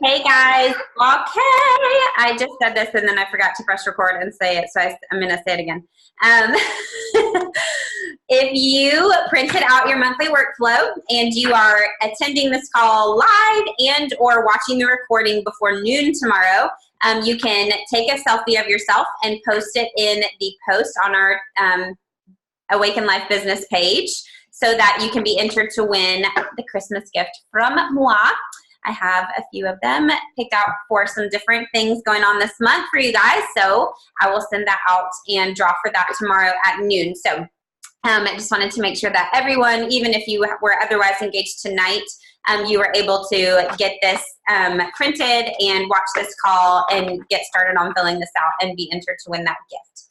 Hey guys, okay. I just said this and then I forgot to press record and say it, so I'm going to say it again. Um, if you printed out your monthly workflow and you are attending this call live and or watching the recording before noon tomorrow, you can take a selfie of yourself and post it in the post on our Awaken Life business page so that you can be entered to win the Christmas gift from moi. I have a few of them picked out for some different things going on this month for you guys. So I will send that out and draw for that tomorrow at noon. So I just wanted to make sure that everyone, even if you were otherwise engaged tonight, you were able to get this printed and watch this call and get started on filling this out and be entered to win that gift.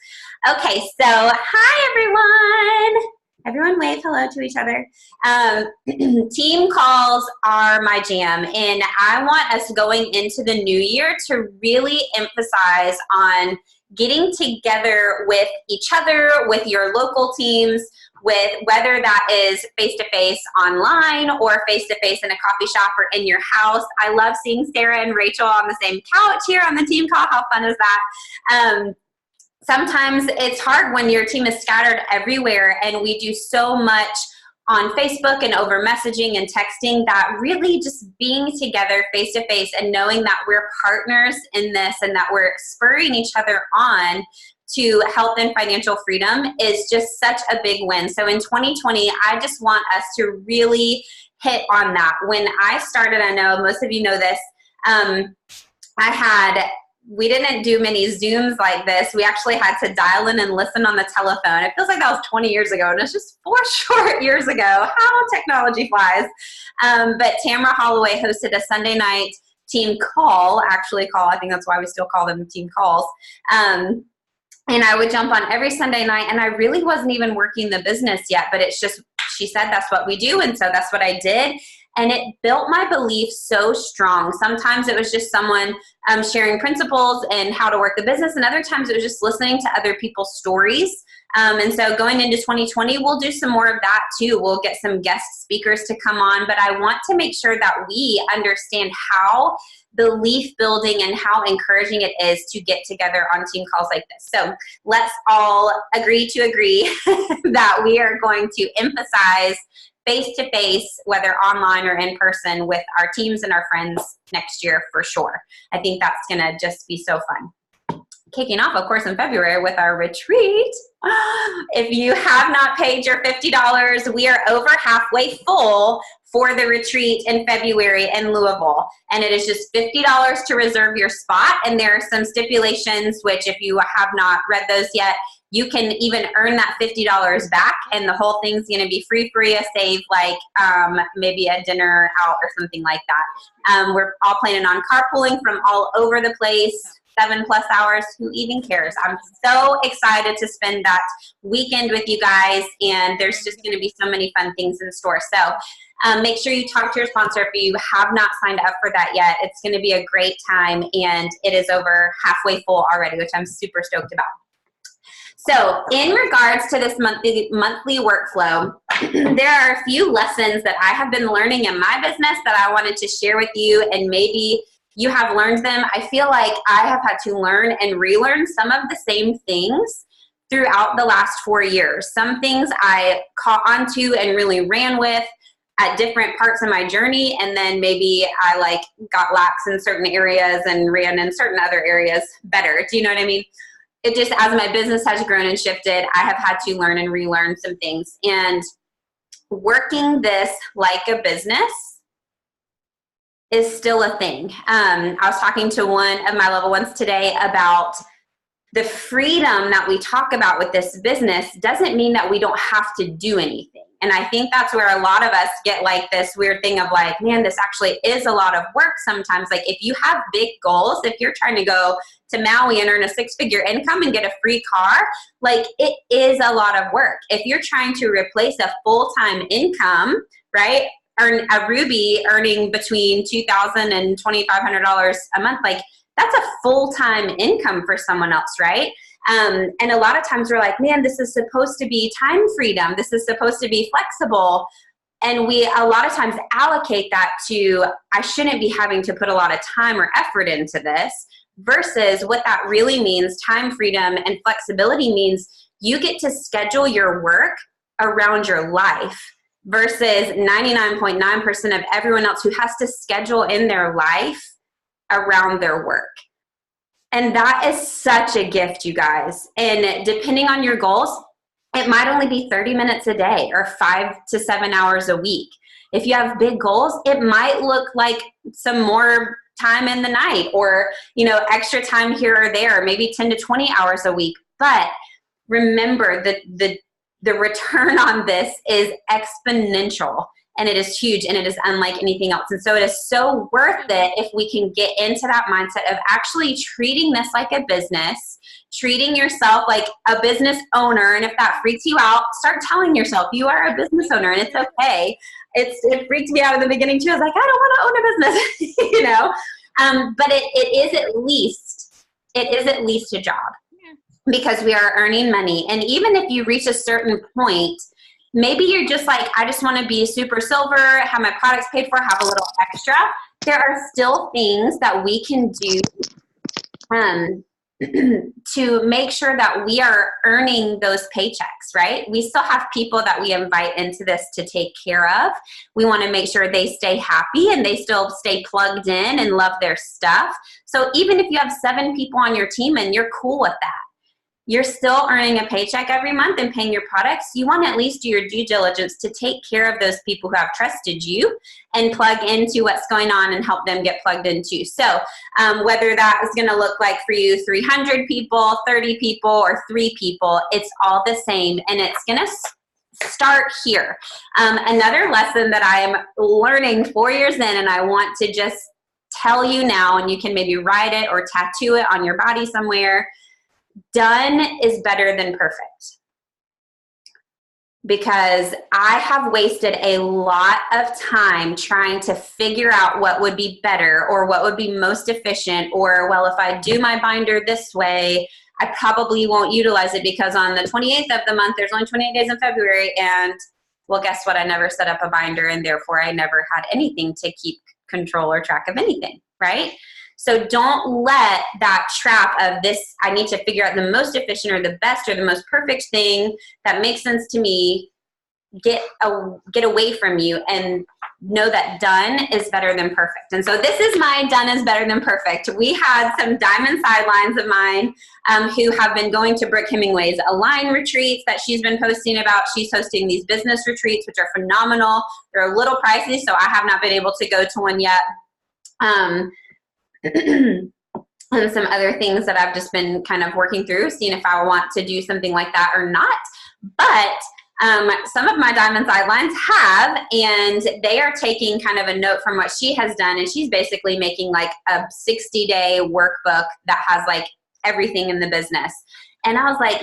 Okay, so hi everyone. Everyone wave hello to each other. Team calls are my jam, and I want us going into the new year to really emphasize on getting together with each other, with your local teams, with whether that is face-to-face online or face-to-face in a coffee shop or in your house. I love seeing Sarah and Rachel on the same couch here on the team call. How fun is that? Sometimes it's hard when your team is scattered everywhere and we do so much on Facebook and over messaging and texting that really just being together face to face and knowing that we're partners in this and that we're spurring each other on to health and financial freedom is just such a big win. So in 2020, I just want us to really hit on that. When I started, I know most of you know this, we didn't do many Zooms like this. We actually had to dial in and listen on the telephone. It feels like that was 20 years ago, and it's just 4 short years ago. How technology flies. But Tamara Holloway hosted a Sunday night team call, I think that's why we still call them team calls. And I would jump on every Sunday night, and I really wasn't even working the business yet, but it's just, she said that's what we do, and so that's what I did. And it built my belief so strong. Sometimes it was just someone sharing principles and how to work the business, and other times it was just listening to other people's stories. And so going into 2020, we'll do some more of that too. We'll get some guest speakers to come on, but I want to make sure that we understand how belief building and how encouraging it is to get together on team calls like this. So let's all agree to agree that we are going to emphasize face-to-face, whether online or in person, with our teams and our friends next year for sure. I think that's going to just be so fun. Kicking off, of course, in February with our retreat. If you have not paid your $50, we are over halfway full for the retreat in February in Louisville. And it is just $50 to reserve your spot. And there are some stipulations, which if you have not read those yet, you can even earn that $50 back, and the whole thing's going to be free for you, save like maybe a dinner out or something like that. We're all planning on carpooling from all over the place, 7+ hours. Who even cares? I'm so excited to spend that weekend with you guys, and there's just going to be so many fun things in store. So make sure you talk to your sponsor if you have not signed up for that yet. It's going to be a great time, and it is over halfway full already, which I'm super stoked about. So in regards to this monthly workflow, there are a few lessons that I have been learning in my business that I wanted to share with you, and maybe you have learned them. I feel like I have had to learn and relearn some of the same things throughout the last 4 years. Some things I caught onto and really ran with at different parts of my journey, and then maybe I got lax in certain areas and ran in certain other areas better. Do you know what I mean? It just, as my business has grown and shifted, I have had to learn and relearn some things. And working this like a business is still a thing. I was talking to one of my level ones today about the freedom that we talk about with this business doesn't mean that we don't have to do anything. And I think that's where a lot of us get like this weird thing of like, man, this actually is a lot of work sometimes. Like if you have big goals, if you're trying to go to Maui and earn a 6-figure income and get a free car, like it is a lot of work. If you're trying to replace a full-time income, right? Earn a Ruby earning between $2,000 and $2,500 a month, like that's a full-time income for someone else, right? And a lot of times we're like, man, this is supposed to be time freedom. This is supposed to be flexible. And we a lot of times allocate that to, I shouldn't be having to put a lot of time or effort into this, versus what that really means, time freedom and flexibility means you get to schedule your work around your life, versus 99.9% of everyone else who has to schedule in their life around their work. And that is such a gift, you guys. And depending on your goals, it might only be 30 minutes a day or 5 to 7 hours a week. If you have big goals, it might look like some more time in the night, or, extra time here or there, maybe 10 to 20 hours a week. But remember that the return on this is exponential, and it is huge, and it is unlike anything else. And so it is so worth it if we can get into that mindset of actually treating this like a business, treating yourself like a business owner. And if that freaks you out, start telling yourself you are a business owner, and it's okay. It freaked me out in the beginning too. I was like, I don't want to own a business, but it is at least a job, because we are earning money. And even if you reach a certain point, maybe you're just like, I just want to be super silver, have my products paid for, have a little extra. There are still things that we can do to make sure that we are earning those paychecks, right? We still have people that we invite into this to take care of. We want to make sure they stay happy and they still stay plugged in and love their stuff. So even if you have 7 people on your team and you're cool with that, you're still earning a paycheck every month and paying your products. You want to at least do your due diligence to take care of those people who have trusted you and plug into what's going on and help them get plugged into. So whether that is going to look like for you 300 people, 30 people, or 3 people, it's all the same, and it's going to start here. Another lesson that I am learning 4 years in, and I want to just tell you now, and you can maybe write it or tattoo it on your body somewhere: done is better than perfect. Because I have wasted a lot of time trying to figure out what would be better or what would be most efficient, or, well, if I do my binder this way, I probably won't utilize it because on the 28th of the month, there's only 28 days in February, and, well, guess what? I never set up a binder, and therefore I never had anything to keep control or track of anything, right? So don't let that trap of this, I need to figure out the most efficient or the best or the most perfect thing that makes sense to me, get away from you, and know that done is better than perfect. And so this is my done is better than perfect. We had some diamond sidelines of mine who have been going to Brooke Hemingway's Align retreats that she's been posting about. She's hosting these business retreats, which are phenomenal. They're a little pricey, so I have not been able to go to one yet. And some other things that I've just been kind of working through, seeing if I want to do something like that or not. But some of my diamond sidelines have, and they are taking kind of a note from what she has done, and she's basically making like a 60-day workbook that has like everything in the business. And I was like,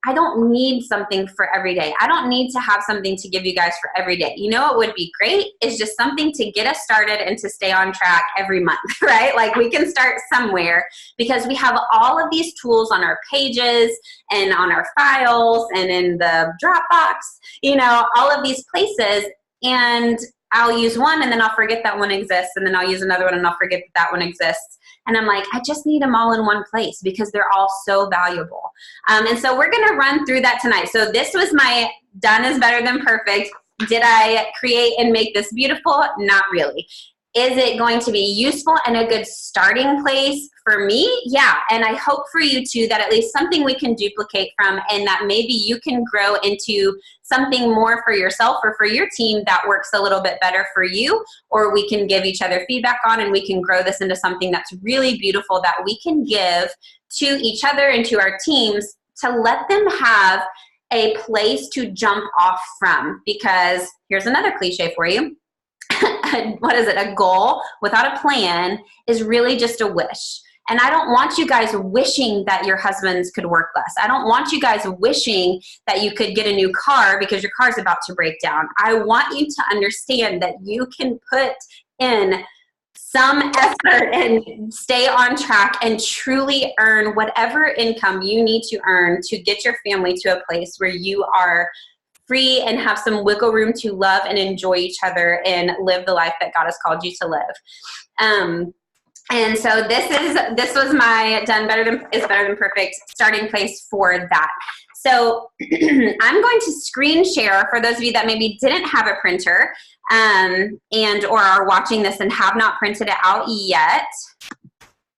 I don't need something for every day. I don't need to have something to give you guys for every day. What would be great is just something to get us started and to stay on track every month, right? Like we can start somewhere, because we have all of these tools on our pages and on our files and in the Dropbox, all of these places. And I'll use one and then I'll forget that one exists. And then I'll use another one and I'll forget that one exists. And I'm like, I just need them all in one place because they're all so valuable. And so we're going to run through that tonight. So this was my done is better than perfect. Did I create and make this beautiful? Not really. Is it going to be useful and a good starting place for me? Yeah. And I hope for you too, that at least something we can duplicate from, and that maybe you can grow into something more for yourself or for your team that works a little bit better for you, or we can give each other feedback on, and we can grow this into something that's really beautiful that we can give to each other and to our teams to let them have a place to jump off from. Because here's another cliche for you. What is it? A goal without a plan is really just a wish. And I don't want you guys wishing that your husbands could work less. I don't want you guys wishing that you could get a new car because your car's about to break down. I want you to understand that you can put in some effort and stay on track and truly earn whatever income you need to earn to get your family to a place where you are free and have some wiggle room to love and enjoy each other and live the life that God has called you to live. And so this was my done better than is better than perfect starting place for that. So I'm going to screen share for those of you that maybe didn't have a printer and or are watching this and have not printed it out yet.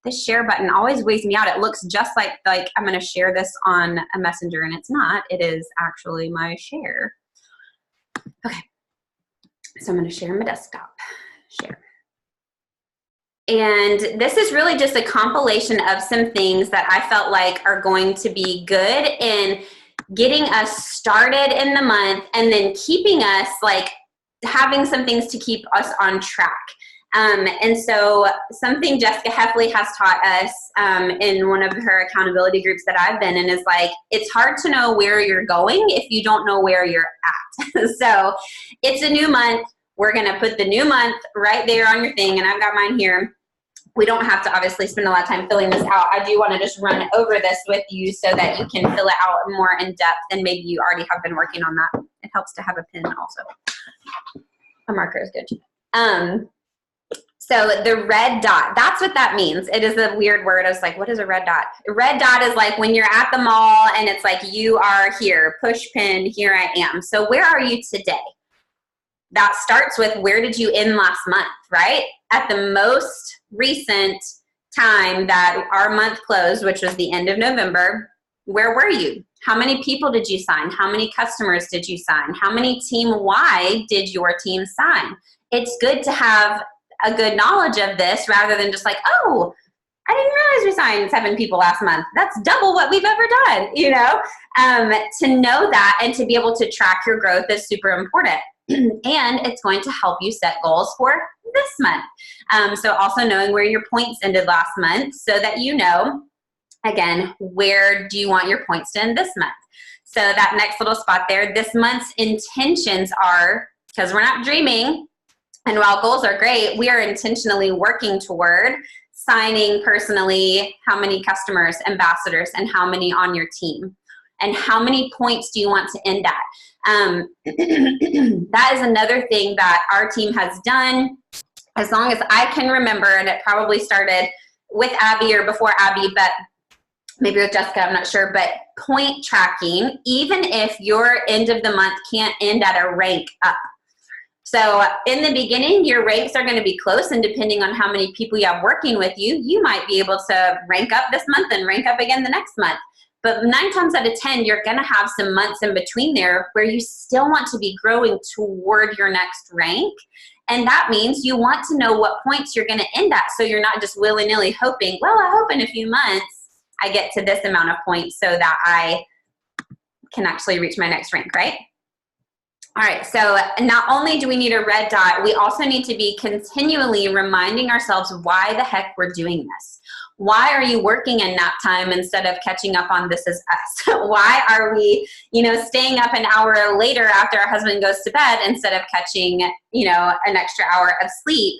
This share button always weighs me out. It looks just like I'm going to share this on a messenger, and it's not. It is actually my share. Okay. So I'm going to share my desktop. Share. And this is really just a compilation of some things that I felt like are going to be good in getting us started in the month and then keeping us having some things to keep us on track. And so something Jessica Heffley has taught us in one of her accountability groups that I've been in is it's hard to know where you're going if you don't know where you're at. So it's a new month. We're going to put the new month right there on your thing, and I've got mine here. We don't have to obviously spend a lot of time filling this out. I do want to just run over this with you so that you can fill it out more in depth, and maybe you already have been working on that. It helps to have a pen also. A marker is good. So the red dot, that's what that means. It is a weird word. I was like, what is a red dot? A red dot is like when you're at the mall and it's like, you are here, push pin, here I am. So where are you today? That starts with where did you end last month, right? At the most recent time that our month closed, which was the end of November, where were you? How many people did you sign? How many customers did you sign? How many team-wide did your team sign? It's good to have a good knowledge of this rather than just oh, I didn't realize we signed 7 people last month. That's double what we've ever done, To know that and to be able to track your growth is super important. And it's going to help you set goals for this month. So also knowing where your points ended last month so that you know, again, where do you want your points to end this month? So that next little spot there, this month's intentions are, because we're not dreaming, and while goals are great, we are intentionally working toward signing personally how many customers, ambassadors, and how many on your team. And how many points do you want to end at? That is another thing that our team has done as long as I can remember, and it probably started with Abby or before Abby, but maybe with Jessica, I'm not sure, but point tracking, even if your end of the month can't end at a rank up. So in the beginning, your ranks are going to be close, and depending on how many people you have working with you, you might be able to rank up this month and rank up again the next month. But 9 times out of 10, you're going to have some months in between there where you still want to be growing toward your next rank. And that means you want to know what points you're going to end at. So you're not just willy-nilly hoping, well, I hope in a few months I get to this amount of points so that I can actually reach my next rank, right? All right, so not only do we need a red dot, we also need to be continually reminding ourselves why the heck we're doing this. Why are you working in nap time instead of catching up on This Is Us? Why are we, staying up an hour later after our husband goes to bed instead of catching, an extra hour of sleep?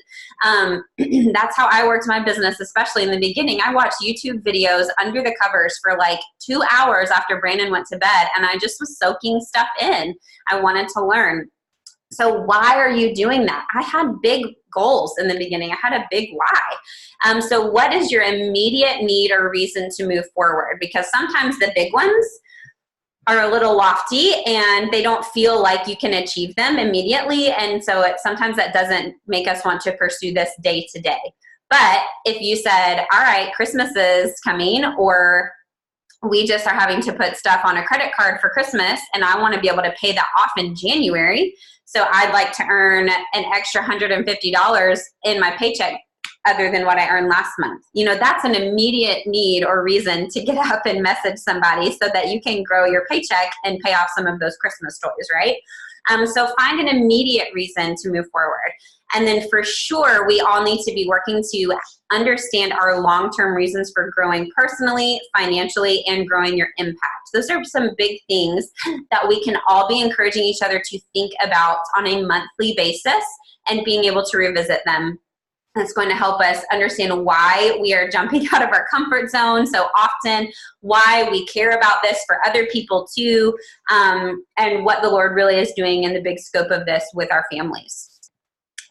That's how I worked my business, especially in the beginning. I watched YouTube videos under the covers for 2 hours after Brandon went to bed, and I just was soaking stuff in. I wanted to learn. So why are you doing that? I had big goals in the beginning. I had a big why. So what is your immediate need or reason to move forward? Because sometimes the big ones are a little lofty and they don't feel like you can achieve them immediately. And so sometimes that doesn't make us want to pursue this day to day. But if you said, all right, Christmas is coming, or we just are having to put stuff on a credit card for Christmas and I want to be able to pay that off in January, so I'd like to earn an extra $150 in my paycheck other than what I earned last month. That's an immediate need or reason to get up and message somebody so that you can grow your paycheck and pay off some of those Christmas toys, right? So find an immediate reason to move forward. And then for sure, we all need to be working to understand our long-term reasons for growing personally, financially, and growing your impact. Those are some big things that we can all be encouraging each other to think about on a monthly basis and being able to revisit them That's going to help us understand why we are jumping out of our comfort zone so often, why we care about this for other people too, and what the Lord really is doing in the big scope of this with our families.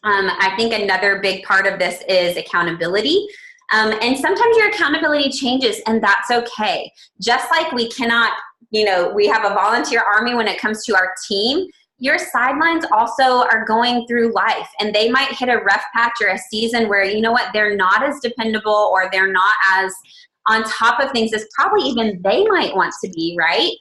I think another big part of this is accountability. And sometimes your accountability changes, and that's okay. Just like we cannot, we have a volunteer army when it comes to our team. Your sidelines also are going through life, and they might hit a rough patch or a season where, they're not as dependable, or they're not as on top of things as probably even they might want to be, right?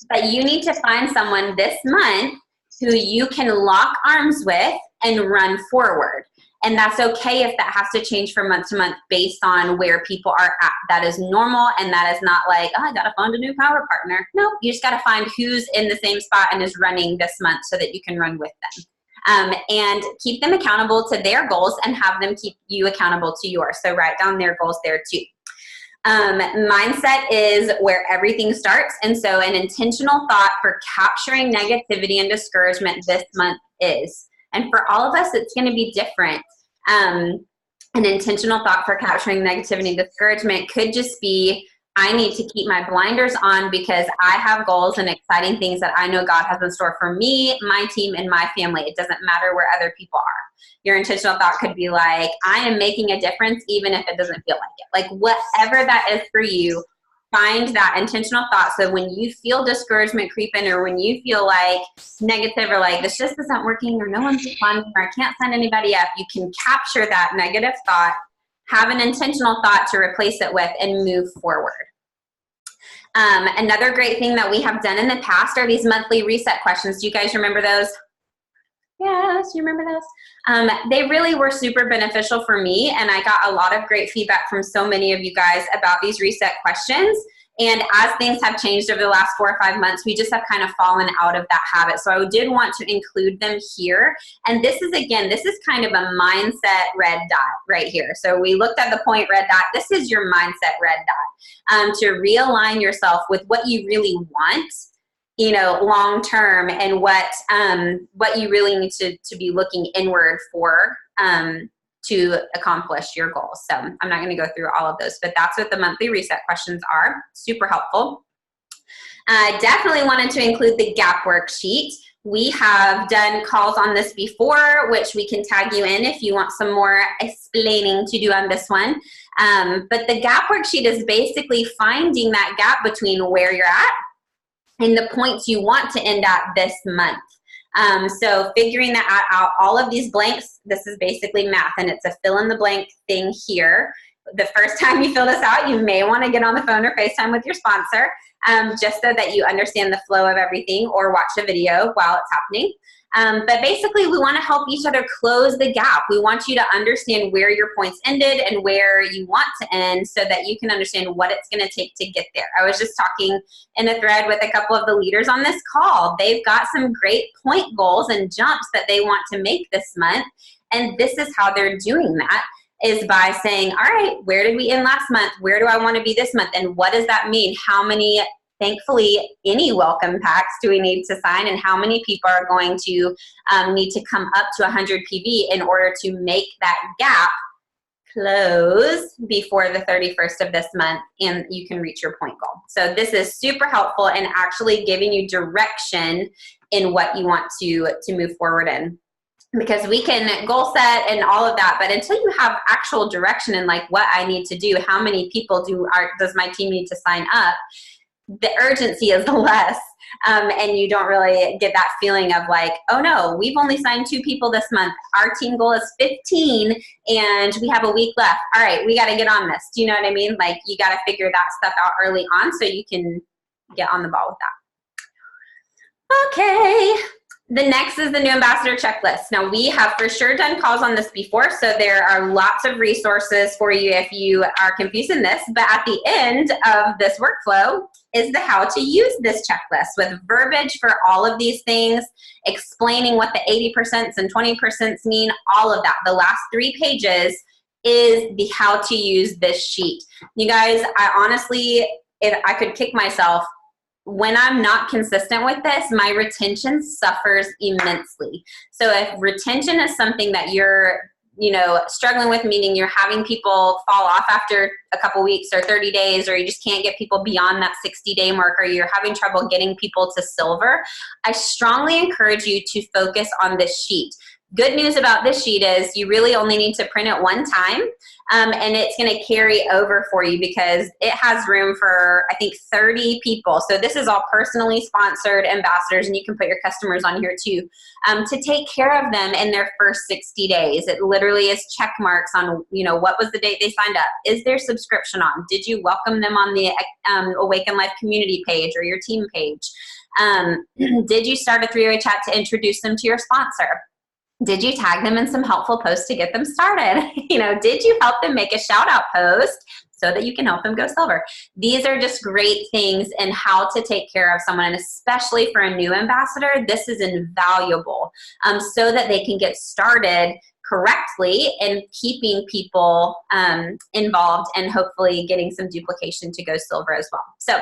But you need to find someone this month who you can lock arms with and run forward. And that's okay if that has to change from month to month based on where people are at. That is normal, and that is not like, I got to find a new power partner. No, you just got to find who's in the same spot and is running this month so that you can run with them. And keep them accountable to their goals and have them keep you accountable to yours. So write down their goals there too. Mindset is where everything starts. And so an intentional thought for capturing negativity and discouragement this month is. And for all of us, it's going to be different. An intentional thought for capturing negativity and discouragement could just be, I need to keep my blinders on because I have goals and exciting things that I know God has in store for me, my team, and my family. It doesn't matter where other people are. Your intentional thought could be like, I am making a difference even if it doesn't feel like it. Like whatever that is for you, find that intentional thought. So when you feel discouragement creeping, or when you feel like negative, or like this just isn't working, or no one's responding, or I can't send anybody up, you can capture that negative thought, have an intentional thought to replace it with, and move forward. Another great thing that we have done in the past are these monthly reset questions. Do you guys remember those? Yes, you remember those? They really were super beneficial for me, and I got a lot of great feedback from so many of you guys about these reset questions. And as things have changed over the last 4 or 5 months, we just have kind of fallen out of that habit. So I did want to include them here. And this is kind of a mindset red dot right here. So we looked at the point red dot. This is your mindset red dot, to realign yourself with what you really want, long term, and what you really need to be looking inward for to accomplish your goals. So I'm not going to go through all of those, but that's what the monthly reset questions are. Super helpful. Definitely wanted to include the gap worksheet. We have done calls on this before, which we can tag you in if you want some more explaining to do on this one. But the gap worksheet is basically finding that gap between where you're at and the points you want to end at this month. So figuring that out, all of these blanks, this is basically math, and it's a fill in the blank thing here. The first time you fill this out, you may want to get on the phone or FaceTime with your sponsor, just so that you understand the flow of everything, or watch a video while it's happening. But basically, we want to help each other close the gap. We want you to understand where your points ended and where you want to end, so that you can understand what it's going to take to get there. I was just talking in a thread with a couple of the leaders on this call. They've got some great point goals and jumps that they want to make this month. And this is how they're doing that, is by saying, all right, where did we end last month? Where do I want to be this month? And what does that mean? How many, thankfully, any welcome packs do we need to sign? And how many people are going to need to come up to 100 PV in order to make that gap close before the 31st of this month, and you can reach your point goal. So this is super helpful in actually giving you direction in what you want to move forward in. Because we can goal set and all of that, but until you have actual direction in like what I need to do, how many people does my team need to sign up, the urgency is less, and you don't really get that feeling of like, oh no, we've only signed 2 people this month. Our team goal is 15 and we have a week left. All right, we got to get on this. Do you know what I mean? Like, you got to figure that stuff out early on so you can get on the ball with that. Okay. The next is the new ambassador checklist. Now, we have for sure done calls on this before, so there are lots of resources for you if you are confused in this. But at the end of this workflow is the how to use this checklist with verbiage for all of these things, explaining what the 80% and 20% mean, all of that. The last 3 pages is the how to use this sheet. You guys, I honestly, if I could kick myself, when I'm not consistent with this, my retention suffers immensely. So if retention is something that you're struggling with, meaning you're having people fall off after a couple weeks or 30 days, or you just can't get people beyond that 60-day mark, or you're having trouble getting people to silver, I strongly encourage you to focus on this sheet. Good news about this sheet is you really only need to print it one time, and it's going to carry over for you because it has room for, I think, 30 people. So this is all personally sponsored ambassadors, and you can put your customers on here too, to take care of them in their first 60 days. It literally is check marks on, what was the date they signed up? Is their subscription on? Did you welcome them on the Awaken Life community page or your team page? Did you start a three-way chat to introduce them to your sponsor? Did you tag them in some helpful posts to get them started? Did you help them make a shout out post so that you can help them go silver? These are just great things in how to take care of someone, and especially for a new ambassador, this is invaluable, so that they can get started correctly and keeping people involved and hopefully getting some duplication to go silver as well. So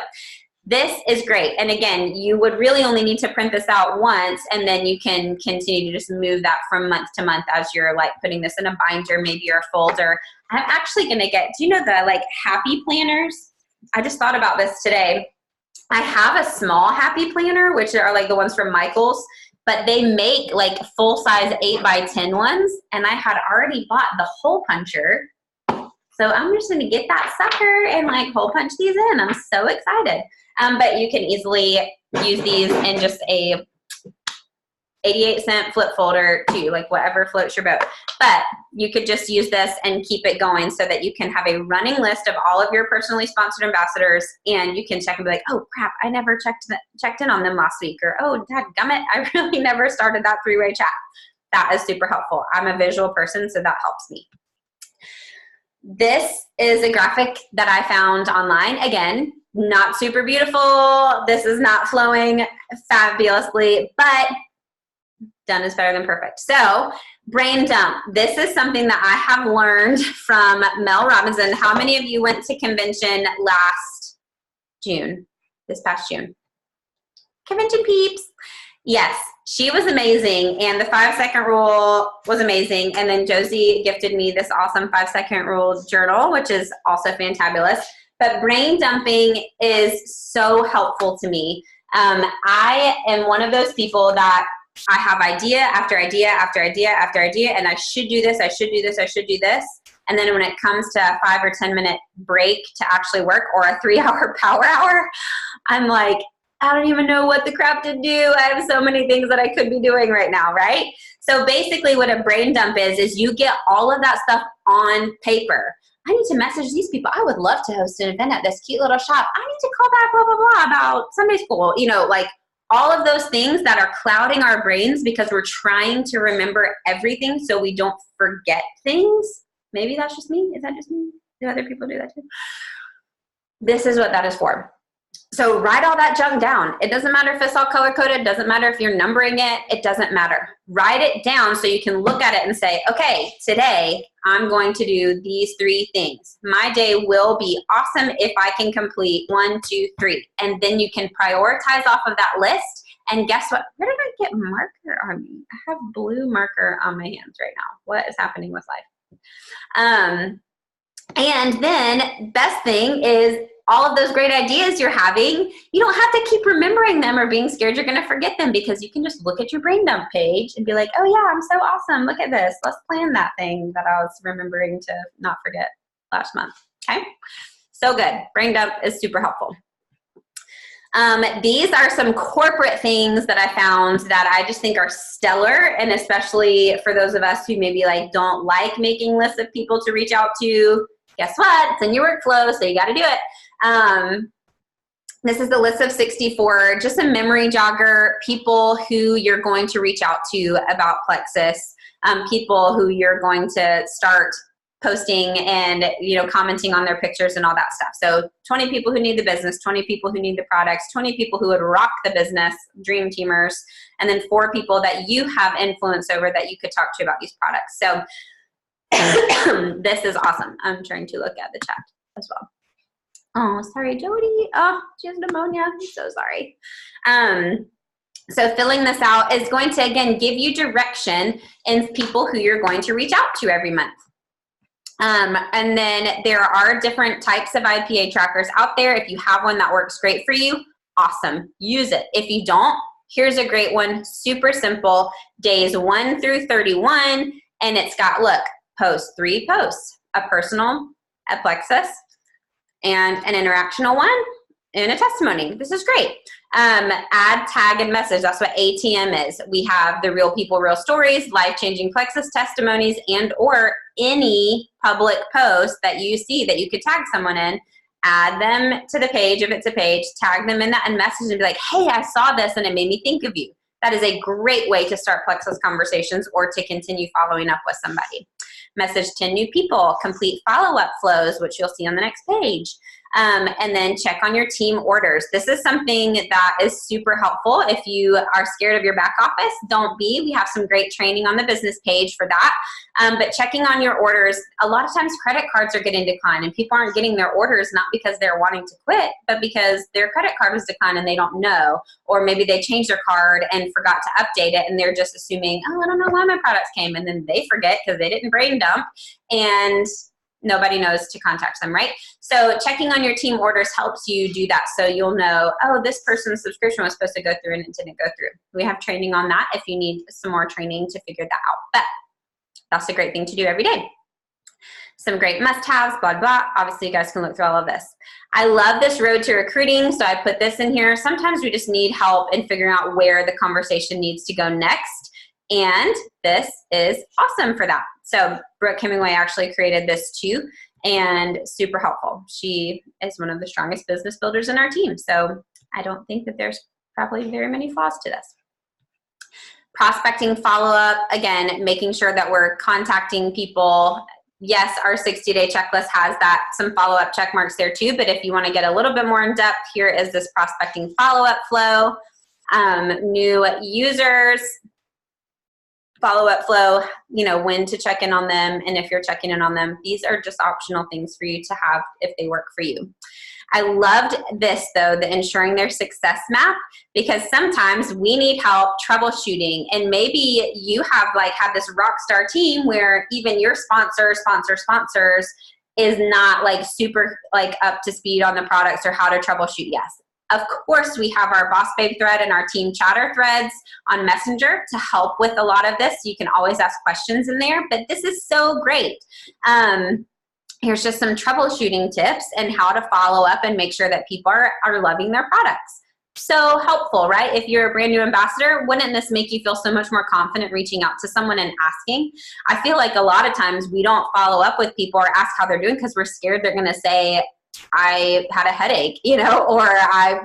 this is great. And again, you would really only need to print this out once, and then you can continue to just move that from month to month as you're putting this in a binder, maybe or a folder. I'm actually going to get, do you know the happy planners? I just thought about this today. I have a small happy planner, which are the ones from Michaels, but they make full size 8x10 ones. And I had already bought the hole puncher. So I'm just going to get that sucker and hole punch these in. I'm so excited. But you can easily use these in just a 88-cent flip folder too, whatever floats your boat. But you could just use this and keep it going so that you can have a running list of all of your personally sponsored ambassadors, and you can check and be oh crap, I never checked in on them last week, or oh dadgummit, I really never started that three-way chat. That is super helpful. I'm a visual person, so that helps me. This is a graphic that I found online. Again, not super beautiful. This is not flowing fabulously, but done is better than perfect. So brain dump. This is something that I have learned from Mel Robinson. How many of you went to convention last June, this past June? Convention peeps. Yes, she was amazing, and the 5-second rule was amazing. And then Josie gifted me this awesome 5-second rule journal, which is also fantabulous. But brain dumping is so helpful to me. I am one of those people that I have idea after idea after idea after idea, and I should do this, I should do this, I should do this. And then when it comes to a 5 or 10 minute break to actually work, or a 3-hour power hour, I'm I don't even know what the crap to do. I have so many things that I could be doing right now, right? So basically what a brain dump is you get all of that stuff on paper. I need to message these people. I would love to host an event at this cute little shop. I need to call back blah, blah, blah about Sunday school. All of those things that are clouding our brains because we're trying to remember everything so we don't forget things. Maybe that's just me. Is that just me? Do other people do that too? This is what that is for. So write all that junk down. It doesn't matter if it's all color-coded. It doesn't matter if you're numbering it. It doesn't matter. Write it down so you can look at it and say, okay, today I'm going to do these 3 things. My day will be awesome if I can complete 1, 2, 3. And then you can prioritize off of that list. And guess what? Where did I get marker on me? I have blue marker on my hands right now. What is happening with life? And then best thing is, all of those great ideas you're having, you don't have to keep remembering them or being scared you're going to forget them, because you can just look at your brain dump page and be like, oh yeah, I'm so awesome. Look at this. Let's plan that thing that I was remembering to not forget last month. Okay. So good. Brain dump is super helpful. These are some corporate things that I found that I just think are stellar. And especially for those of us who maybe don't like making lists of people to reach out to, guess what? It's in your workflow, so you got to do it. This is the list of 64, just a memory jogger, people who you're going to reach out to about Plexus, people who you're going to start posting and, commenting on their pictures and all that stuff. So 20 people who need the business, 20 people who need the products, 20 people who would rock the business, dream teamers, and then 4 people that you have influence over that you could talk to about these products. So this is awesome. I'm trying to look at the chat as well. Oh, sorry, Jody. Oh, she has pneumonia. I'm so sorry. So filling this out is going to, again, give you direction in people who you're going to reach out to every month. And then there are different types of IPA trackers out there. If you have one that works great for you, awesome, use it. If you don't, here's a great one, super simple, days 1 through 31, and it's got, look, post 3 posts, a personal, a Plexus, and an interactional one, and a testimony. This is great. Add, tag, and message. That's what ATM is. We have the real people, real stories, life-changing Plexus testimonies, and or any public post that you see that you could tag someone in. Add them to the page if it's a page, tag them in that and message and be like, hey, I saw this and it made me think of you. That is a great way to start Plexus conversations or to continue following up with somebody. Message 10 new people, complete follow-up flows, which you'll see on the next page. And then check on your team orders. This is something that is super helpful. If you are scared of your back office, don't be. We have some great training on the business page for that. But checking on your orders, a lot of times credit cards are getting declined and people aren't getting their orders not because they're wanting to quit, but because their credit card was declined and they don't know. Or maybe they changed their card and forgot to update it and they're just assuming, oh, I don't know why my products came. And then they forget because they didn't brain dump and nobody knows to contact them, right? So checking on your team orders helps you do that. So you'll know, oh, this person's subscription was supposed to go through and it didn't go through. We have training on that if you need some more training to figure that out. But that's a great thing to do every day. Some great must-haves, blah, blah. Obviously, you guys can look through all of this. I love this road to recruiting, so I put this in here. Sometimes we just need help in figuring out where the conversation needs to go next. And this is awesome for that. So Brooke Hemingway actually created this too, and super helpful. She is one of the strongest business builders in our team. So I don't think that there's probably very many flaws to this. Prospecting follow-up, again, making sure that we're contacting people. Yes, our 60-day checklist has that, some follow-up check marks there too, but if you want to get a little bit more in depth, here is this prospecting follow-up flow. New users, follow-up flow, you know, when to check in on them, and if you're checking in on them. These are just optional things for you to have if they work for you. I loved this, though, the ensuring their success map, because sometimes we need help troubleshooting, and maybe you have had this rock star team where even your sponsors is not super up to speed on the products or how to troubleshoot. Yes, of course, we have our Boss Babe thread and our team chatter threads on Messenger to help with a lot of this. You can always ask questions in there, but this is so great. Here's just some troubleshooting tips and how to follow up and make sure that people are loving their products. So helpful, right? If you're a brand new ambassador, wouldn't this make you feel so much more confident reaching out to someone and asking? I feel like a lot of times we don't follow up with people or ask how they're doing because we're scared they're going to say, I had a headache, or I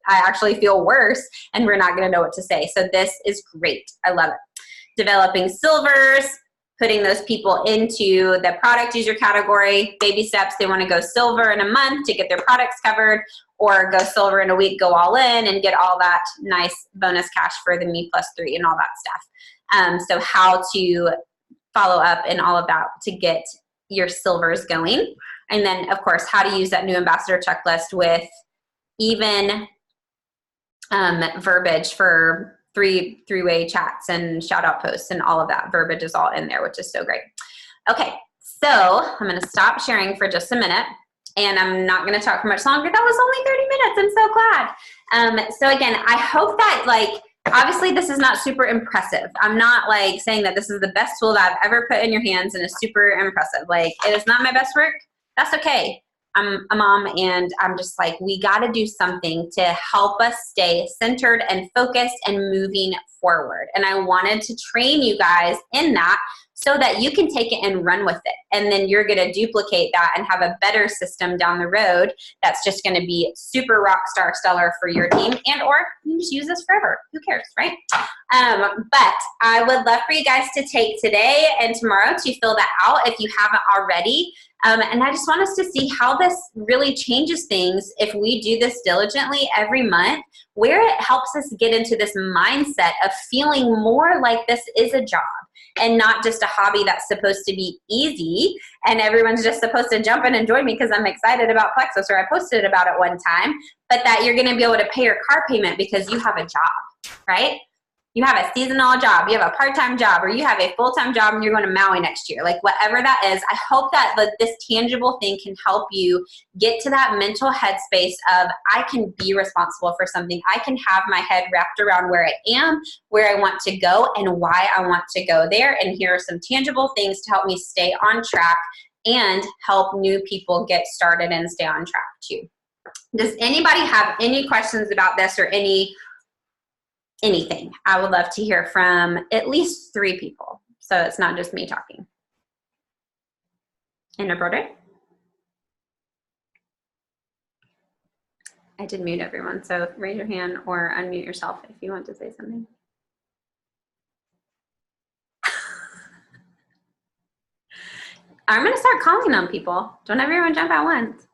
actually feel worse, and we're not going to know what to say. So this is great. I love it. Developing silvers, putting those people into the product user category. Baby steps, they want to go silver in a month to get their products covered, or go silver in a week, go all in and get all that nice bonus cash for the Me+3 and all that stuff. So how to follow up and all of that to get your silvers going. And then, of course, how to use that new ambassador checklist with even verbiage for three-way chats and shout-out posts, and all of that verbiage is all in there, which is so great. Okay, so I'm going to stop sharing for just a minute, and I'm not going to talk for much longer. That was only 30 minutes. I'm so glad. So again, I hope that, obviously this is not super impressive. I'm not saying that this is the best tool that I've ever put in your hands and is super impressive. It is not my best work. That's okay. I'm a mom, and I'm just we got to do something to help us stay centered and focused and moving forward. And I wanted to train you guys in that so that you can take it and run with it. And then you're going to duplicate that and have a better system down the road that's just going to be super rock star stellar for your team, and or you just use this forever. Who cares, right? But I would love for you guys to take today and tomorrow to fill that out if you haven't already. And I just want us to see how this really changes things if we do this diligently every month, where it helps us get into this mindset of feeling more like this is a job and not just a hobby that's supposed to be easy and everyone's just supposed to jump in and join me because I'm excited about Plexus or I posted about it one time, but that you're going to be able to pay your car payment because you have a job, right? You have a seasonal job, you have a part-time job, or you have a full-time job and you're going to Maui next year. Like whatever that is, I hope that this tangible thing can help you get to that mental headspace of I can be responsible for something. I can have my head wrapped around where I am, where I want to go, and why I want to go there. And here are some tangible things to help me stay on track and help new people get started and stay on track too. Does anybody have any questions about this or anything? I would love to hear from at least 3 people, so it's not just me talking. And brother? I did mute everyone, so raise your hand or unmute yourself if you want to say something. I'm going to start calling on people. Don't everyone jump at once.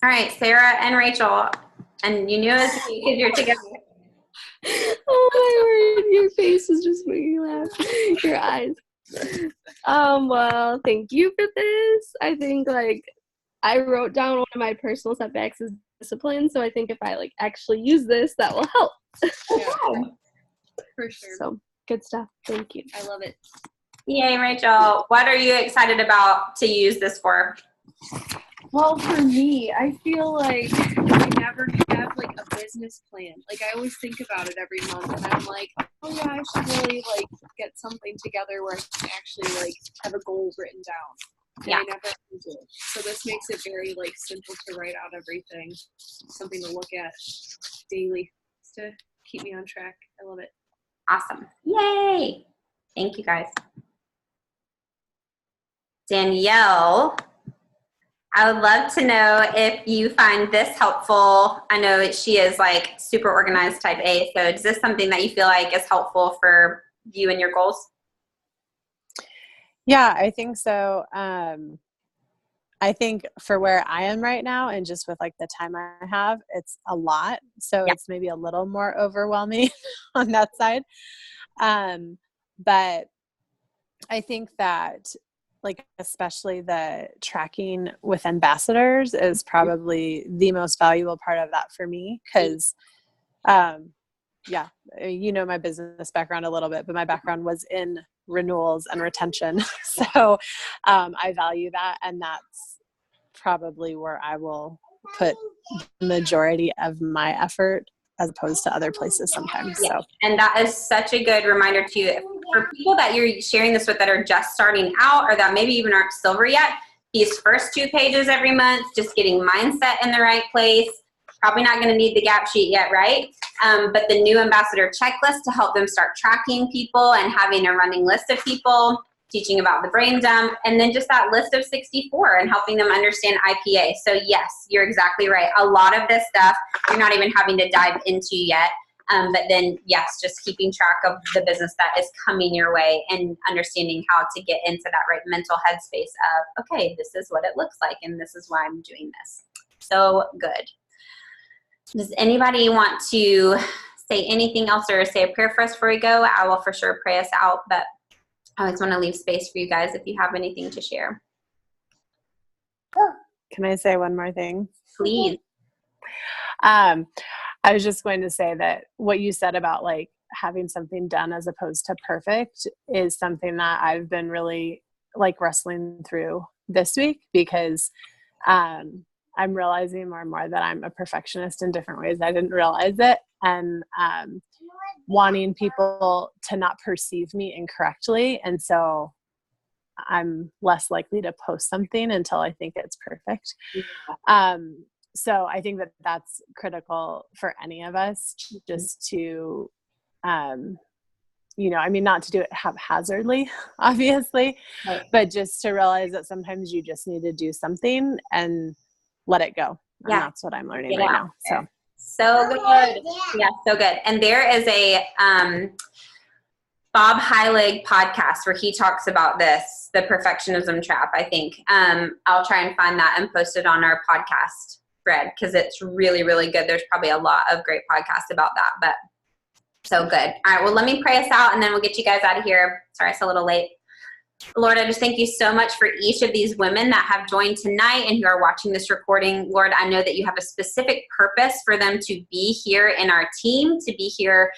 All right, Sarah and Rachel, and you knew it was me because you're together. Oh my word, your face is just making me laugh. Your eyes. Well, thank you for this. I think like I wrote down one of my personal setbacks is discipline, so I think if I like actually use this, that will help. Yeah, for sure. So good stuff. Thank you. I love it. Yay, Rachel. What are you excited about to use this for? Well, for me, I feel like I never have like a business plan. Like I always think about it every month and I'm like, oh yeah, I should really like get something together where I can actually like have a goal written down. And Yeah. I never do. So this makes it very like simple to write out everything, something to look at daily just to keep me on track. I love it. Awesome. Yay. Thank you, guys. Danielle, I would love to know if you find this helpful. I know she is like super organized type A, so is this something that you feel like is helpful for you and your goals? Yeah, I think so. I think for where I am right now and just with like the time I have, it's a lot. So It's maybe a little more overwhelming on that side. But I think that like especially the tracking with ambassadors is probably the most valuable part of that for me because you know my business background a little bit, but my background was in renewals and retention. So I value that, and that's probably where I will put the majority of my effort as opposed to other places sometimes. Yeah. So, and that is such a good reminder to you for people that you're sharing this with that are just starting out or that maybe even aren't silver yet. These first 2 pages every month, just getting mindset in the right place. Probably not going to need the gap sheet yet, right? But the new ambassador checklist to help them start tracking people and having a running list of people, teaching about the brain dump, and then just that list of 64 and helping them understand IPA. So yes, you're exactly right. A lot of this stuff you're not even having to dive into yet. But then, yes, just keeping track of the business that is coming your way and understanding how to get into that right mental headspace of, okay, this is what it looks like and this is why I'm doing this. So good. Does anybody want to say anything else or say a prayer for us before we go? I will for sure pray us out, but I always want to leave space for you guys if you have anything to share. can I say one more thing? Please. I was just going to say that what you said about like having something done as opposed to perfect is something that I've been really like wrestling through this week because I'm realizing more and more that I'm a perfectionist in different ways. I didn't realize it. And wanting people to not perceive me incorrectly. And so I'm less likely to post something until I think it's perfect. Yeah. So I think that that's critical for any of us just to, I mean, not to do it haphazardly, obviously, right, but just to realize that sometimes you just need to do something and let it go. And that's what I'm learning right now. So good. Yeah, so good. And there is Bob Heilig podcast where he talks about this, the perfectionism trap, I think. I'll try and find that and post it on our podcast thread because it's really, really good. There's probably a lot of great podcasts about that, but so good. All right, well, let me pray us out and then we'll get you guys out of here. Sorry, it's a little late. Lord, I just thank you so much for each of these women that have joined tonight and who are watching this recording. Lord, I know that you have a specific purpose for them to be here in our team, to be here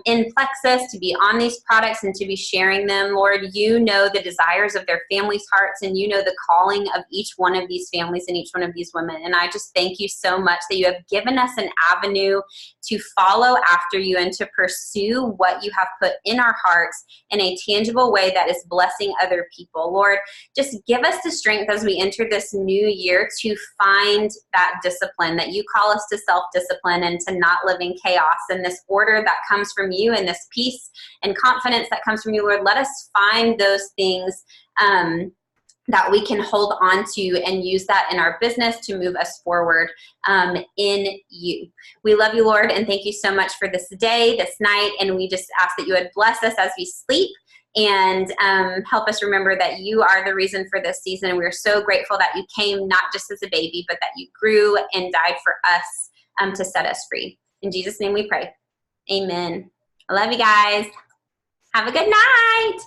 in Plexus, to be on these products and to be sharing them. Lord, you know the desires of their families' hearts and you know the calling of each one of these families and each one of these women. And I just thank you so much that you have given us an avenue to follow after you and to pursue what you have put in our hearts in a tangible way that is blessing other people. Lord, just give us the strength as we enter this new year to find that discipline that you call us to self-discipline and to not live in chaos and this order that comes from you and this peace and confidence that comes from you. Lord, let us find those things that we can hold on to and use that in our business to move us forward in you. We love you, Lord, and thank you so much for this day, this night, and we just ask that you would bless us as we sleep and help us remember that you are the reason for this season. We're so grateful that you came not just as a baby, but that you grew and died for us to set us free. In Jesus' name we pray. Amen. I love you guys. Have a good night.